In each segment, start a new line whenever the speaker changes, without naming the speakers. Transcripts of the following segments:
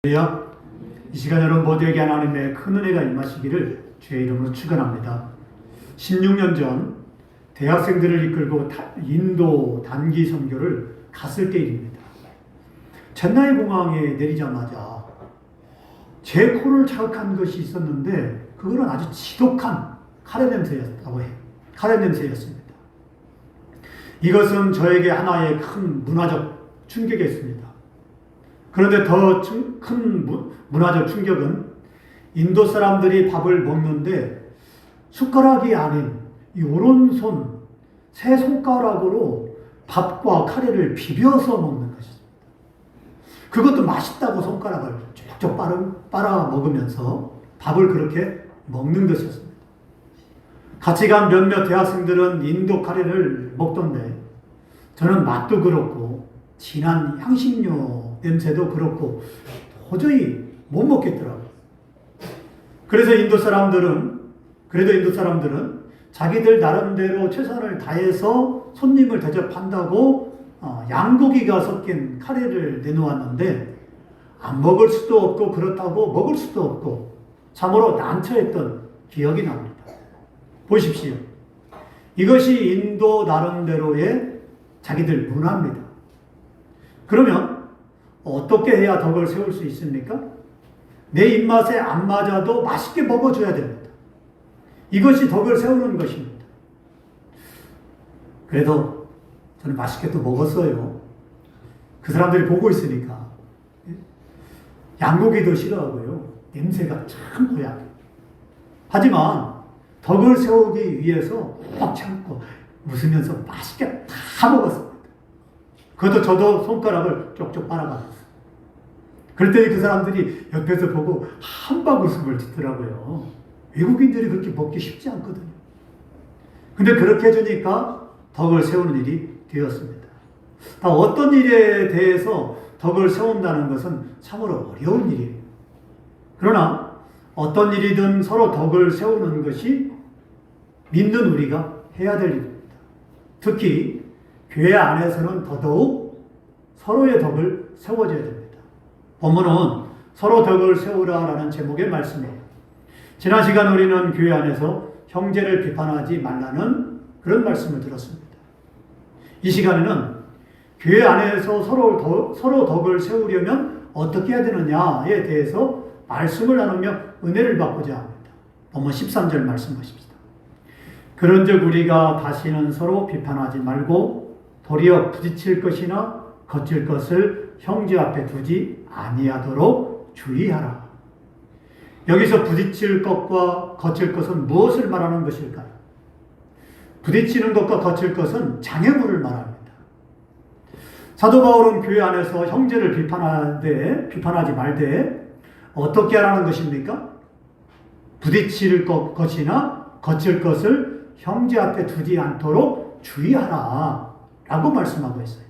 할렐루야. 이 시간 여러분 모두에게 하나님의 큰 은혜가 임하시기를 주의 이름으로 축원합니다. 16년 전 대학생들을 이끌고 인도 단기 선교를 갔을 때 일입니다. 첸나이 공항에 내리자마자 제 코를 자극한 것이 있었는데 그거는 아주 지독한 카레 냄새였다고 해요. 카레 냄새였습니다. 이것은 저에게 하나의 큰 문화적 충격이었습니다. 그런데 더 큰 문화적 충격은 인도 사람들이 밥을 먹는데 숟가락이 아닌 이 오른손 세 손가락으로 밥과 카레를 비벼서 먹는 것입니다. 그것도 맛있다고 손가락을 쭉쭉 빨아 먹으면서 밥을 그렇게 먹는 것이었습니다. 같이 간 몇몇 대학생들은 인도 카레를 먹던데 저는 맛도 그렇고 진한 향신료 냄새도 그렇고 도저히 못 먹겠더라고요. 그래도 인도 사람들은 자기들 나름대로 최선을 다해서 손님을 대접한다고 양고기가 섞인 카레를 내놓았는데 안 먹을 수도 없고 그렇다고 먹을 수도 없고 참으로 난처했던 기억이 납니다. 보십시오. 이것이 인도 나름대로의 자기들 문화입니다. 그러면 어떻게 해야 덕을 세울 수 있습니까? 내 입맛에 안 맞아도 맛있게 먹어줘야 됩니다. 이것이 덕을 세우는 것입니다. 그래도 저는 맛있게 또 먹었어요. 그 사람들이 보고 있으니까. 양고기도 싫어하고요. 냄새가 참 고약해요. 하지만 덕을 세우기 위해서 꼭 참고 웃으면서 맛있게 다 먹었습니다. 그것도 저도 손가락을 쪽쪽 빨아가면서. 그랬더니 그 사람들이 옆에서 보고 한박 웃음을 짓더라고요. 외국인들이 그렇게 먹기 쉽지 않거든요. 근데 그렇게 해주니까 덕을 세우는 일이 되었습니다. 어떤 일에 대해서 덕을 세운다는 것은 참으로 어려운 일이에요. 그러나 어떤 일이든 서로 덕을 세우는 것이 믿는 우리가 해야 될 일입니다. 특히 교회 안에서는 더더욱 서로의 덕을 세워줘야 됩니다. 본문은 서로 덕을 세우라라는 제목의 말씀이에요. 지난 시간 우리는 교회 안에서 형제를 비판하지 말라는 그런 말씀을 들었습니다. 이 시간에는 교회 안에서 서로 덕을 세우려면 어떻게 해야 되느냐에 대해서 말씀을 나누며 은혜를 받고자 합니다. 본문 13절 말씀하십시다. 그런즉 우리가 다시는 서로 비판하지 말고 도리어 부딪힐 것이나 거칠 것을 형제 앞에 두지 아니하도록 주의하라. 여기서 부딪힐 것과 거칠 것은 무엇을 말하는 것일까요? 부딪히는 것과 거칠 것은 장애물을 말합니다. 사도 바울은 교회 안에서 형제를 비판하지 말되 어떻게 하라는 것입니까? 부딪힐 것이나 거칠 것을 형제 앞에 두지 않도록 주의하라 라고 말씀하고 있어요.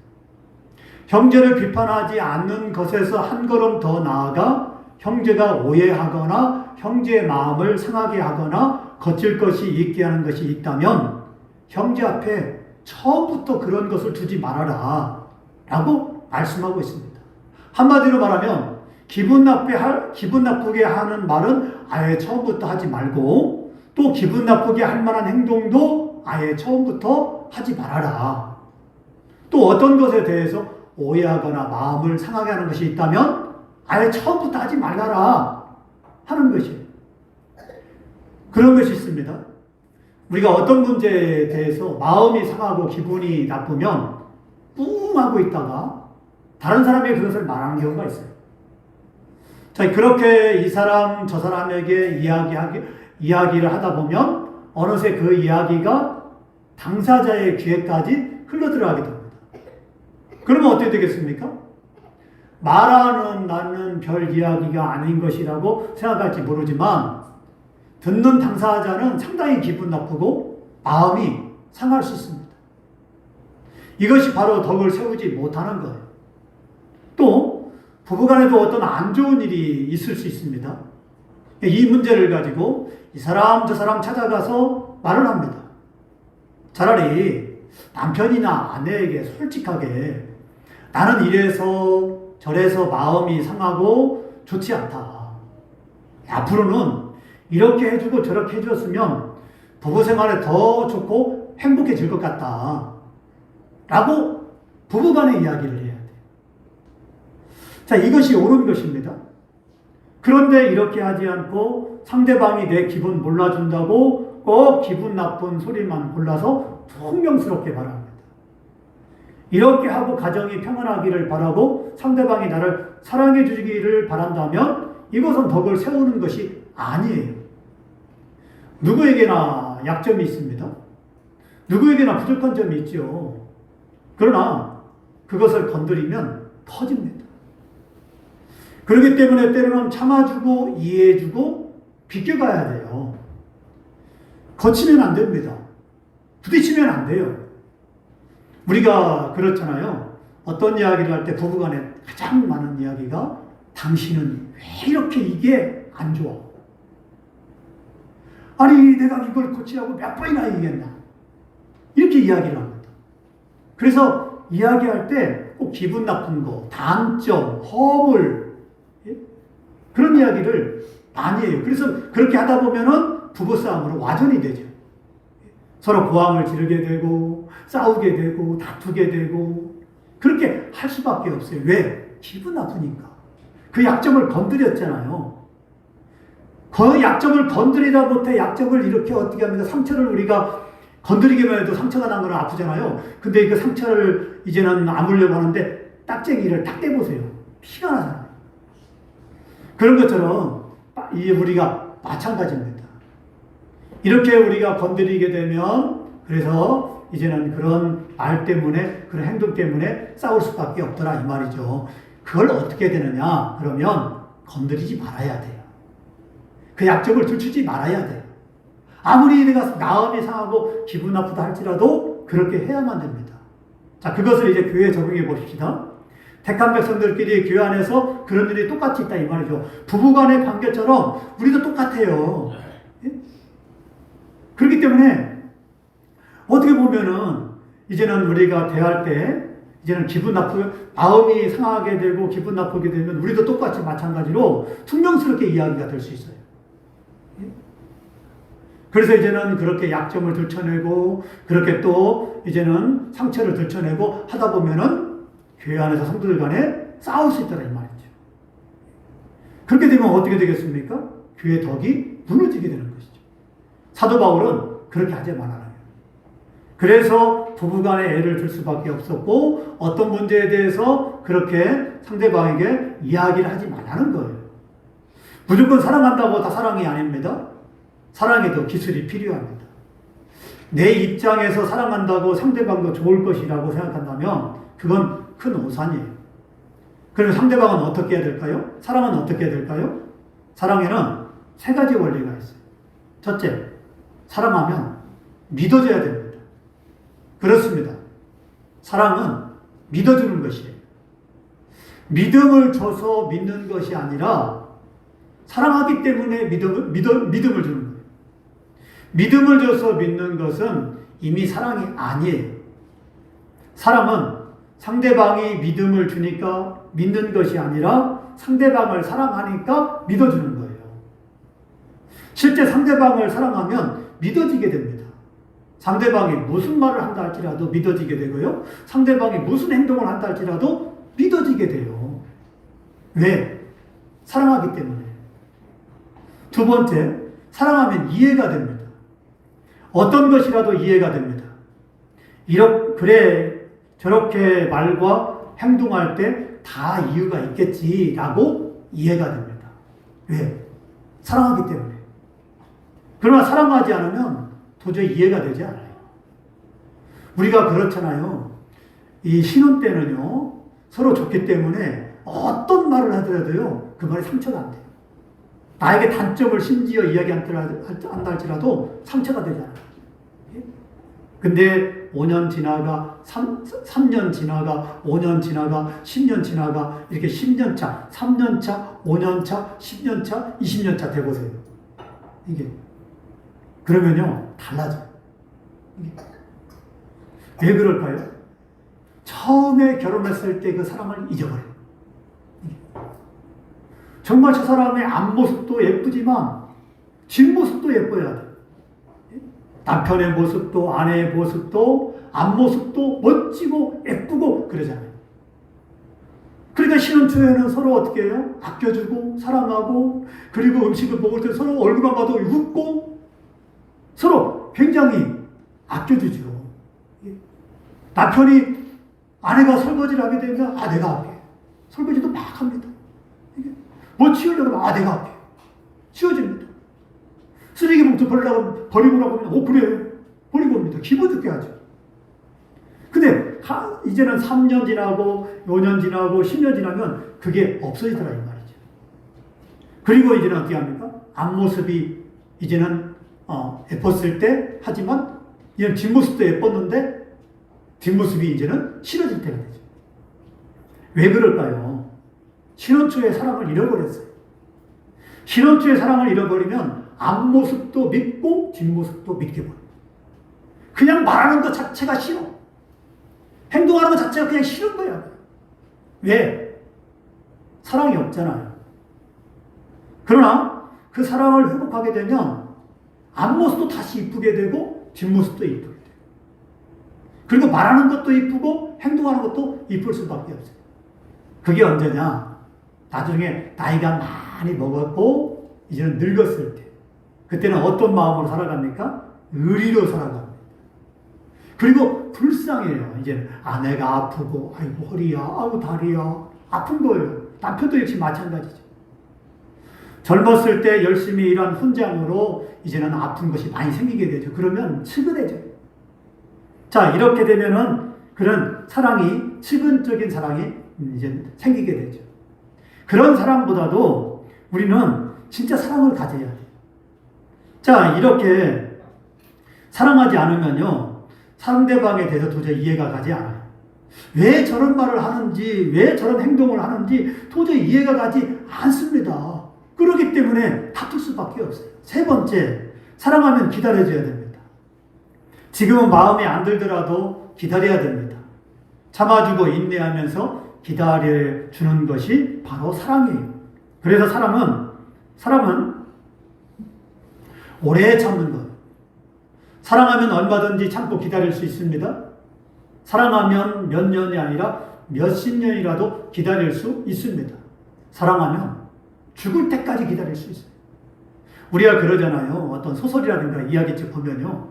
형제를 비판하지 않는 것에서 한 걸음 더 나아가 형제가 오해하거나 형제의 마음을 상하게 하거나 거칠 것이 있게 하는 것이 있다면 형제 앞에 처음부터 그런 것을 두지 말아라 라고 말씀하고 있습니다. 한마디로 말하면 기분 나쁘게 하는 말은 아예 처음부터 하지 말고 또 기분 나쁘게 할 만한 행동도 아예 처음부터 하지 말아라. 또 어떤 것에 대해서 오해하거나 마음을 상하게 하는 것이 있다면 아예 처음부터 하지 말아라 하는 것이에요. 그런 것이 있습니다. 우리가 어떤 문제에 대해서 마음이 상하고 기분이 나쁘면 뿡 하고 있다가 다른 사람에게 그것을 말하는 경우가 있어요. 자, 그렇게 이 사람 저 사람에게 이야기를 하다 보면 어느새 그 이야기가 당사자의 귀에까지 흘러들어가게 됩니다. 그러면 어떻게 되겠습니까? 말하는 나는 별 이야기가 아닌 것이라고 생각할지 모르지만 듣는 당사자는 상당히 기분 나쁘고 마음이 상할 수 있습니다. 이것이 바로 덕을 세우지 못하는 거예요. 또 부부간에도 어떤 안 좋은 일이 있을 수 있습니다. 이 문제를 가지고 이 사람 저 사람 찾아가서 말을 합니다. 차라리 남편이나 아내에게 솔직하게 나는 이래서 저래서 마음이 상하고 좋지 않다. 앞으로는 이렇게 해주고 저렇게 해줬으면 부부 생활에 더 좋고 행복해질 것 같다. 라고 부부간의 이야기를 해야 돼요. 자, 이것이 옳은 것입니다. 그런데 이렇게 하지 않고 상대방이 내 기분 몰라준다고 꼭 기분 나쁜 소리만 골라서 퉁명스럽게 말합니다. 이렇게 하고 가정이 평안하기를 바라고 상대방이 나를 사랑해 주기를 바란다면 이것은 덕을 세우는 것이 아니에요. 누구에게나 약점이 있습니다. 누구에게나 부족한 점이 있죠. 그러나 그것을 건드리면 터집니다. 그렇기 때문에 때로는 참아주고 이해해주고 비껴가야 돼요. 거치면 안 됩니다. 부딪히면 안 돼요. 우리가 그렇잖아요. 어떤 이야기를 할 때 부부간에 가장 많은 이야기가 당신은 왜 이렇게 이게 안 좋아? 아니 내가 이걸 고치라고 몇 번이나 얘기했나? 이렇게 이야기를 합니다. 그래서 이야기할 때 꼭 기분 나쁜 거, 단점, 허물 그런 이야기를 많이 해요. 그래서 그렇게 하다 보면은 부부싸움으로 와전이 되죠. 서로 고함을 지르게 되고 싸우게 되고 다투게 되고 그렇게 할 수밖에 없어요. 왜? 기분 나쁘니까. 그 약점을 건드렸잖아요. 그 약점을 건드리다 못해 약점을 이렇게 어떻게 합니까? 상처를 우리가 건드리기만 해도 상처가 난 거는 아프잖아요. 근데 그 상처를 이제는 아물려고 하는데 딱쟁이를 딱 떼보세요. 피가 나잖아요. 그런 것처럼 우리가 마찬가지입니다. 이렇게 우리가 건드리게 되면 그래서 이제는 그런 말 때문에 그런 행동 때문에 싸울 수밖에 없더라 이 말이죠. 그걸 어떻게 되느냐? 그러면 건드리지 말아야 돼요. 그 약점을 들추지 말아야 돼요. 아무리 내가 마음이 상하고 기분 나쁘다 할지라도 그렇게 해야만 됩니다. 자, 그것을 이제 교회에 적용해 보십시다. 택한 백성들끼리 교회 안에서 그런 일이 똑같이 있다 이 말이죠. 부부간의 관계처럼 우리도 똑같아요. 예? 그렇기 때문에 어떻게 보면은 이제는 우리가 대할 때 이제는 마음이 상하게 되고 기분 나쁘게 되면 우리도 똑같이 마찬가지로 퉁명스럽게 이야기가 될 수 있어요. 예? 그래서 이제는 그렇게 약점을 들춰내고 그렇게 또 이제는 상처를 들춰내고 하다 보면은 교회 안에서 성도들 간에 싸울 수 있다는 말이죠. 그렇게 되면 어떻게 되겠습니까? 교회 덕이 무너지게 되는 것이죠. 사도 바울은 그렇게 하지 말아요. 그래서 부부간에 애를 들 수밖에 없었고 어떤 문제에 대해서 그렇게 상대방에게 이야기를 하지 말라는 거예요. 무조건 사랑한다고 다 사랑이 아닙니다. 사랑에도 기술이 필요합니다. 내 입장에서 사랑한다고 상대방도 좋을 것이라고 생각한다면 그건 큰 오산이에요. 그럼 상대방은 어떻게 해야 될까요? 사랑은 어떻게 해야 될까요? 사랑에는 세 가지 원리가 있어요. 첫째, 사랑하면 믿어줘야 됩니다. 그렇습니다. 사랑은 믿어주는 것이에요. 믿음을 줘서 믿는 것이 아니라 사랑하기 때문에 믿음을 주는 거예요. 믿음을 줘서 믿는 것은 이미 사랑이 아니에요. 사랑은 상대방이 믿음을 주니까 믿는 것이 아니라 상대방을 사랑하니까 믿어주는 거예요. 실제 상대방을 사랑하면 믿어지게 됩니다. 상대방이 무슨 말을 한다 할지라도 믿어지게 되고요. 상대방이 무슨 행동을 한다 할지라도 믿어지게 돼요. 왜? 사랑하기 때문에. 두 번째, 사랑하면 이해가 됩니다. 어떤 것이라도 이해가 됩니다. 그래, 저렇게 말과 행동할 때 다 이유가 있겠지라고 이해가 됩니다. 왜? 사랑하기 때문에. 그러나 사랑하지 않으면 도저히 이해가 되지 않아요. 우리가 그렇잖아요. 이 신혼 때는요, 서로 좋기 때문에 어떤 말을 하더라도요, 그 말이 상처가 안 돼요. 나에게 단점을 심지어 이야기한다 할지라도 상처가 되지 않아요. 근데 5년 지나가, 3년 지나가, 5년 지나가, 10년 지나가, 이렇게 10년 차, 3년 차, 5년 차, 10년 차, 20년 차 돼보세요. 이게. 그러면요, 달라져요. 이게. 왜 그럴까요? 처음에 결혼했을 때 그 사랑을 잊어버려요. 정말 저 사람의 앞모습도 예쁘지만 뒷모습도 예뻐야 돼. 남편의 모습도 아내의 모습도 앞모습도 멋지고 예쁘고 그러잖아요. 그러니까 신혼초에는 서로 어떻게 해요? 아껴주고 사랑하고, 그리고 음식을 먹을 때 서로 얼굴만 봐도 웃고 서로 굉장히 아껴주죠. 남편이 아내가 설거지를 하게 되면 내가 할게. 설거지도 막 합니다. 뭐 치우려고 하면 내가 할게. 치워집니다. 쓰레기 봉투 버리라고 하면 그래. 버리고 옵니다. 기분 좋게 하죠. 근데 이제는 3년 지나고 5년 지나고 10년 지나면 그게 없어지더라 이 말이죠. 그리고 이제는 어떻게 합니까? 앞모습이 이제는 예뻤을 때 하지만 이제는 뒷모습도 예뻤는데 뒷모습이 이제는 싫어질 때가 되죠. 왜 그럴까요? 신혼초에 사랑을 잃어버렸어요. 신혼초에 사랑을 잃어버리면 앞모습도 믿고 뒷모습도 믿게 버려요. 그냥 말하는 것 자체가 싫어. 행동하는 것 자체가 그냥 싫은 거야. 왜? 사랑이 없잖아요. 그러나 그 사랑을 회복하게 되면 앞모습도 다시 이쁘게 되고 뒷모습도 이쁘게 돼요. 그리고 말하는 것도 이쁘고 행동하는 것도 이쁠 수밖에 없어요. 그게 언제냐? 나중에 나이가 많이 먹었고 이제는 늙었을 때, 그때는 어떤 마음으로 살아갑니까? 의리로 살아갑니다. 그리고 불쌍해요. 이제 아내가 아프고 아이고 허리야, 아이고 다리야, 아픈 거예요. 남편도 역시 마찬가지죠. 젊었을 때 열심히 일한 훈장으로 이제는 아픈 것이 많이 생기게 되죠. 그러면 측은해져요. 자, 이렇게 되면은 그런 사랑이, 측은적인 사랑이 이제 생기게 되죠. 그런 사랑보다도 우리는 진짜 사랑을 가져야 돼요. 자, 이렇게 사랑하지 않으면요, 상대방에 대해서 도저히 이해가 가지 않아요. 왜 저런 말을 하는지, 왜 저런 행동을 하는지 도저히 이해가 가지 않습니다. 그렇기 때문에 다툴 수밖에 없어요. 세 번째, 사랑하면 기다려줘야 됩니다. 지금은 마음에 안 들더라도 기다려야 됩니다. 참아주고 인내하면서 기다려주는 것이 바로 사랑이에요. 그래서 사람은 오래 참는 것. 사랑하면 얼마든지 참고 기다릴 수 있습니다. 사랑하면 몇 년이 아니라 몇십 년이라도 기다릴 수 있습니다. 사랑하면 죽을 때까지 기다릴 수 있어요. 우리가 그러잖아요. 어떤 소설이라든가 이야기책 보면요.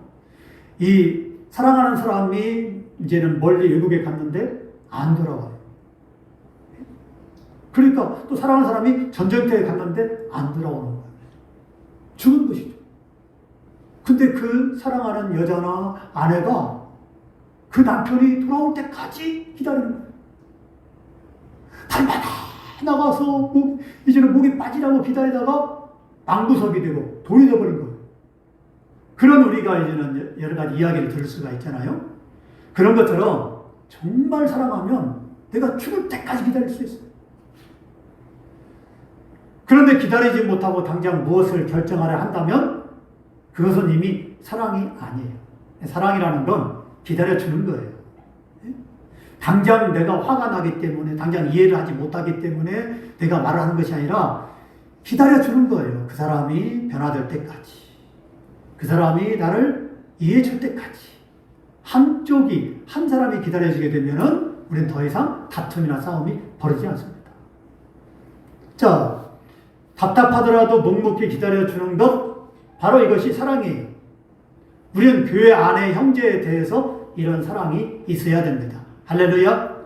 이 사랑하는 사람이 이제는 멀리 외국에 갔는데 안 돌아와요. 그러니까 또 사랑하는 사람이 전쟁터에 갔는데 안 돌아오는 거예요. 죽은 것이죠. 근데 그 사랑하는 여자나 아내가 그 남편이 돌아올 때까지 기다리는 거예요. 달마다 나가서 이제는 목이 빠지라고 기다리다가 방구석이 되고 돌이 되어버린 거예요. 그런 우리가 이제는 여러 가지 이야기를 들을 수가 있잖아요. 그런 것처럼 정말 사랑하면 내가 죽을 때까지 기다릴 수 있어요. 그런데 기다리지 못하고 당장 무엇을 결정하려 한다면 그것은 이미 사랑이 아니에요. 사랑이라는 건 기다려주는 거예요. 당장 내가 화가 나기 때문에, 당장 이해를 하지 못하기 때문에 내가 말을 하는 것이 아니라 기다려주는 거예요. 그 사람이 변화될 때까지. 그 사람이 나를 이해해 줄 때까지. 한 사람이 기다려주게 되면은 우리는 더 이상 다툼이나 싸움이 벌어지지 않습니다. 자, 답답하더라도 묵묵히 기다려주는 것, 바로 이것이 사랑이에요. 우리는 교회 안에 형제에 대해서 이런 사랑이 있어야 됩니다. 할렐루야.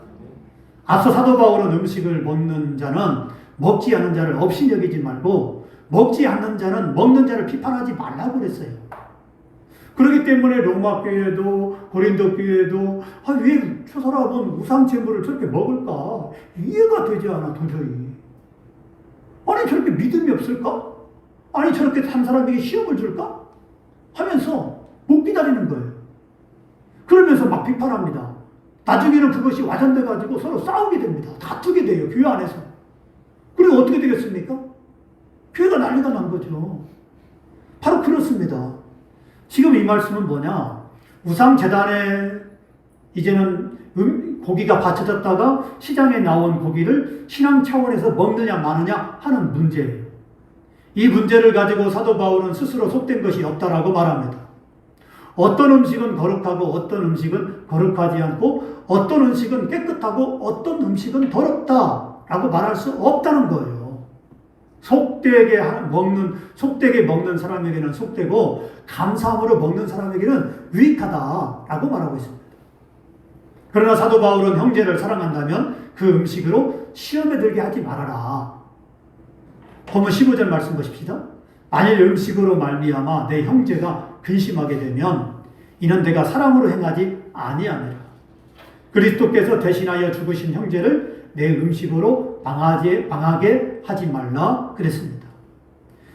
앞서 사도 바울은 음식을 먹는 자는 먹지 않는 자를 없이 여기지 말고 먹지 않는 자는 먹는 자를 비판하지 말라고 그랬어요. 그렇기 때문에 로마 교회도 고린도 교회도 왜 저 사람은 우상제물을 저렇게 먹을까? 이해가 되지 않아 도저히. 아니 저렇게 믿음이 없을까? 아니 저렇게 한 사람에게 시험을 줄까? 하면서 못 기다리는 거예요. 그러면서 막 비판합니다. 나중에는 그것이 와전돼가지고 서로 싸우게 됩니다. 다투게 돼요. 교회 안에서. 그리고 어떻게 되겠습니까? 교회가 난리가 난 거죠. 바로 그렇습니다. 지금 이 말씀은 뭐냐? 우상재단에 이제는 고기가 받쳐졌다가 시장에 나온 고기를 신앙 차원에서 먹느냐 마느냐 하는 문제예요. 이 문제를 가지고 사도 바울은 스스로 속된 것이 없다라고 말합니다. 어떤 음식은 거룩하고 어떤 음식은 거룩하지 않고 어떤 음식은 깨끗하고 어떤 음식은 더럽다라고 말할 수 없다는 거예요. 속되게 먹는 사람에게는 속되고 감사함으로 먹는 사람에게는 유익하다라고 말하고 있습니다. 그러나 사도 바울은 형제를 사랑한다면 그 음식으로 시험에 들게 하지 말아라. 보면 15절 말씀 보십시다. 만일 음식으로 말미암아 내 형제가 근심하게 되면 이는 내가 사랑으로 행하지 아니하니라. 그리스도께서 대신하여 죽으신 형제를 내 음식으로 망하게 하지 말라 그랬습니다.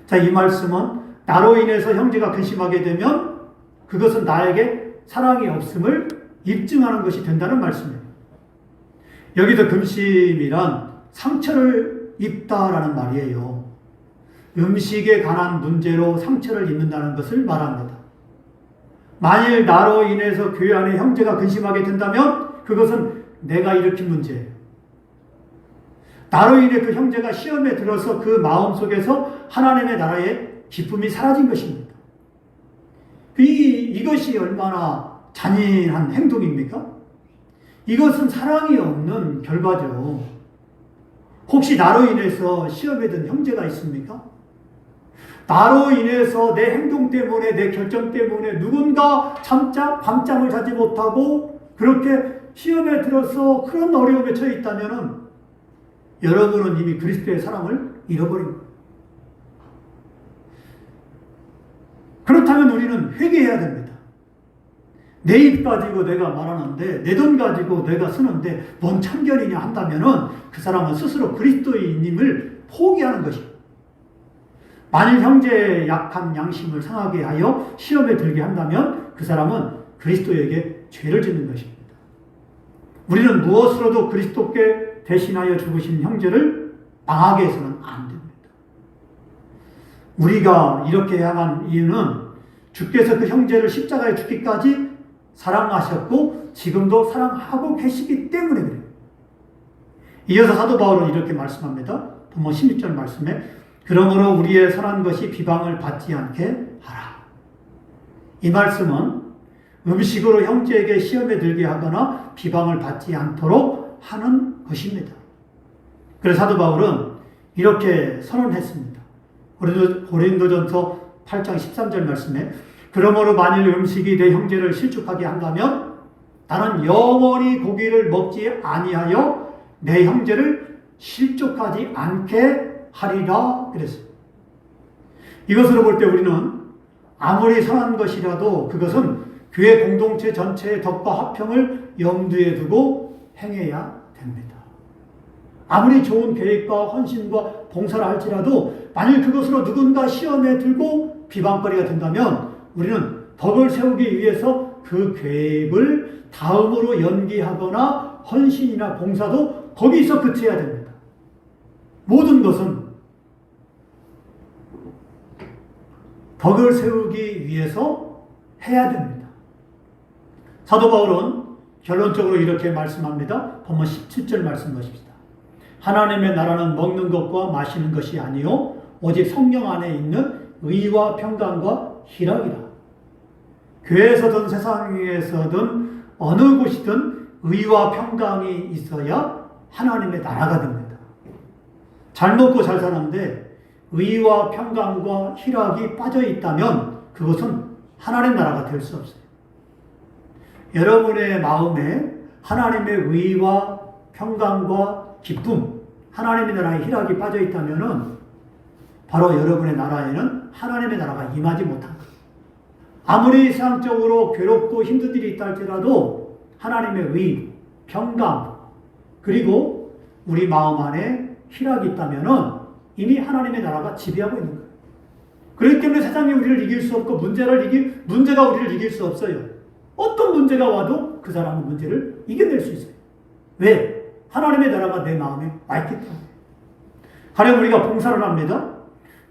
자, 이 말씀은 나로 인해서 형제가 근심하게 되면 그것은 나에게 사랑이 없음을 입증하는 것이 된다는 말씀이에요. 여기서 근심이란 상처를 입다라는 말이에요. 음식에 관한 문제로 상처를 입는다는 것을 말합니다. 만일 나로 인해서 교회 안에 형제가 근심하게 된다면 그것은 내가 일으킨 문제예요. 나로 인해 그 형제가 시험에 들어서 그 마음속에서 하나님의 나라의 기쁨이 사라진 것입니다. 이것이 얼마나 잔인한 행동입니까? 이것은 사랑이 없는 결과죠. 혹시 나로 인해서 시험에 든 형제가 있습니까? 나로 인해서 내 행동 때문에, 내 결정 때문에 누군가 밤잠을 자지 못하고 그렇게 시험에 들어서 그런 어려움에 처해 있다면 여러분은 이미 그리스도의 사랑을 잃어버린 거예요. 그렇다면 우리는 회개해야 됩니다. 내 입 가지고 내가 말하는데, 내 돈 가지고 내가 쓰는데 뭔 참견이냐 한다면 그 사람은 스스로 그리스도인임을 포기하는 것입니다. 만일 형제의 약한 양심을 상하게 하여 시험에 들게 한다면 그 사람은 그리스도에게 죄를 짓는 것입니다. 우리는 무엇으로도 그리스도께 대신하여 죽으신 형제를 망하게 해서는 안 됩니다. 우리가 이렇게 향한 이유는 주께서 그 형제를 십자가에 죽기까지 사랑하셨고 지금도 사랑하고 계시기 때문에 그래요. 이어서 사도 바울은 이렇게 말씀합니다. 본문 16절 말씀에 그러므로 우리의 선한 것이 비방을 받지 않게 하라. 이 말씀은 음식으로 형제에게 시험에 들게 하거나 비방을 받지 않도록 하는 것입니다. 그래서 사도 바울은 이렇게 선언했습니다. 고린도전서 8장 13절 말씀에 그러므로 만일 음식이 내 형제를 실족하게 한다면 나는 영원히 고기를 먹지 아니하여 내 형제를 실족하지 않게 하리라 그랬어요. 이것으로 볼 때 우리는 아무리 선한 것이라도 그것은 교회 공동체 전체의 덕과 화평을 염두에 두고 행해야 됩니다. 아무리 좋은 계획과 헌신과 봉사를 할지라도 만일 그것으로 누군가 시험에 들고 비방거리가 된다면 우리는 덕을 세우기 위해서 그 계획을 다음으로 연기하거나 헌신이나 봉사도 거기서 그쳐야 됩니다. 모든 것은 덕을 세우기 위해서 해야 됩니다. 사도 바울은 결론적으로 이렇게 말씀합니다. 본문 17절 말씀 보십시다. 하나님의 나라는 먹는 것과 마시는 것이 아니요 오직 성령 안에 있는 의와 평강과 희락이라. 교회에서든 세상에서든 어느 곳이든 의와 평강이 있어야 하나님의 나라가 됩니다. 잘 먹고 잘 사는데 의와 평강과 희락이 빠져 있다면 그것은 하나님 나라가 될 수 없어요. 여러분의 마음에 하나님의 의와 평강과 기쁨, 하나님의 나라의 희락이 빠져 있다면 바로 여러분의 나라에는 하나님의 나라가 임하지 못한 거예요. 아무리 세상적으로 괴롭고 힘든 일이 있다 할지라도 하나님의 의, 평강, 그리고 우리 마음 안에 희락이 있다면 이미 하나님의 나라가 지배하고 있는 거예요. 그렇기 때문에 세상이 우리를 이길 수 없고 문제가 우리를 이길 수 없어요. 어떤 문제가 와도 그 사람은 문제를 이겨낼 수 있어요. 왜? 하나님의 나라가 내 마음에 와 있기 때문에. 가령 우리가 봉사를 합니다.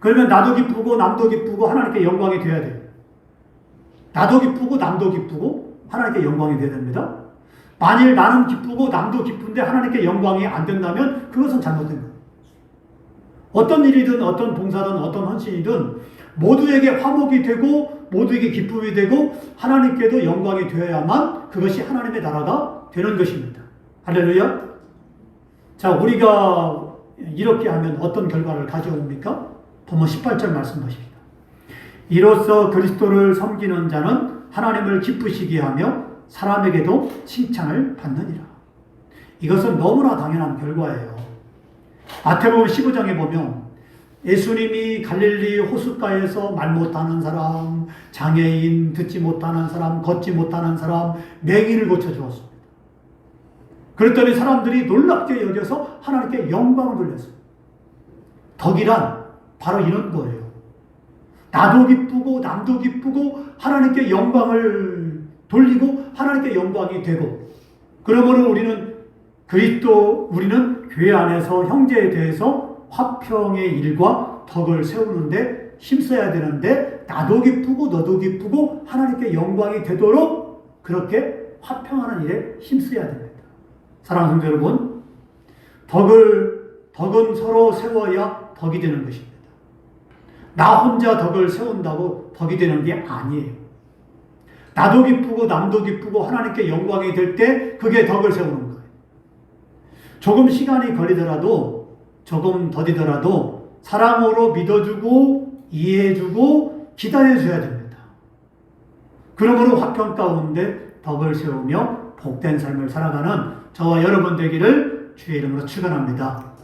그러면 나도 기쁘고 남도 기쁘고 하나님께 영광이 돼야 돼요. 나도 기쁘고 남도 기쁘고 하나님께 영광이 돼야 됩니다. 만일 나는 기쁘고 남도 기쁜데 하나님께 영광이 안 된다면 그것은 잘못된 거예요. 어떤 일이든 어떤 봉사든 어떤 헌신이든 모두에게 화목이 되고 모두에게 기쁨이 되고 하나님께도 영광이 되어야만 그것이 하나님의 나라가 되는 것입니다. 할렐루야. 자, 우리가 이렇게 하면 어떤 결과를 가져옵니까? 본문 18절 말씀 보십시다. 이로써 그리스도를 섬기는 자는 하나님을 기쁘시게 하며 사람에게도 칭찬을 받느니라. 이것은 너무나 당연한 결과예요. 마태복음 15장에 보면 예수님이 갈릴리 호숫가에서 말 못하는 사람, 장애인, 듣지 못하는 사람, 걷지 못하는 사람, 맹인을 고쳐주었습니다. 그랬더니 사람들이 놀랍게 여겨서 하나님께 영광을 돌렸어요. 덕이란 바로 이런 거예요. 나도 기쁘고 남도 기쁘고 하나님께 영광을 돌리고 하나님께 영광이 되고, 그러므로 우리는 교회 안에서 형제에 대해서 화평의 일과 덕을 세우는데 힘써야 되는데, 나도 기쁘고 너도 기쁘고 하나님께 영광이 되도록 그렇게 화평하는 일에 힘써야 됩니다. 사랑하는 성도 여러분, 덕은 서로 세워야 덕이 되는 것입니다. 나 혼자 덕을 세운다고 덕이 되는 게 아니에요. 나도 기쁘고 남도 기쁘고 하나님께 영광이 될 때 그게 덕을 세우는 거예요. 조금 시간이 걸리더라도, 조금 더디더라도 사랑으로 믿어주고 이해해주고 기다려줘야 됩니다. 그러므로 화평 가운데 덕을 세우며 복된 삶을 살아가는 저와 여러분 되기를 주의 이름으로 축원합니다.